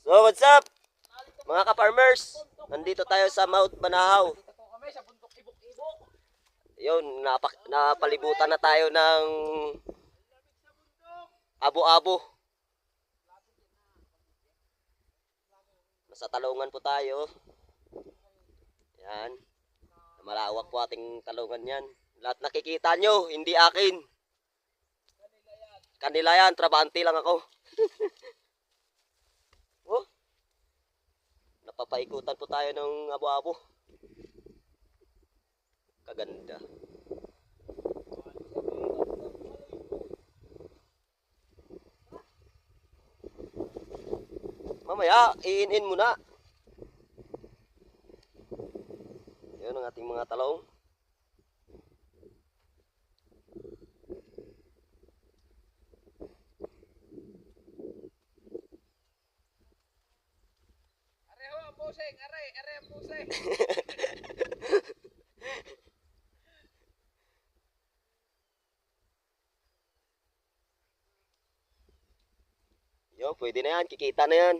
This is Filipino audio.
So what's up mga ka-farmers? Nandito tayo sa Mount Banahaw. Yun, napalibutan na tayo ng abo-abo. Nasa talungan po tayo. Yan. Malawak po ating talungan yan. Lahat nakikita nyo, hindi akin. Kanila yan, trabante lang ako. Oh, napapaikutan po tayo ng abo-abo. Kaganda. Mamaya, iin-in muna. Yan ang ating mga talong. Areho ang pusing, are ang pusing. Yo, pwede na yan, kikita na yan.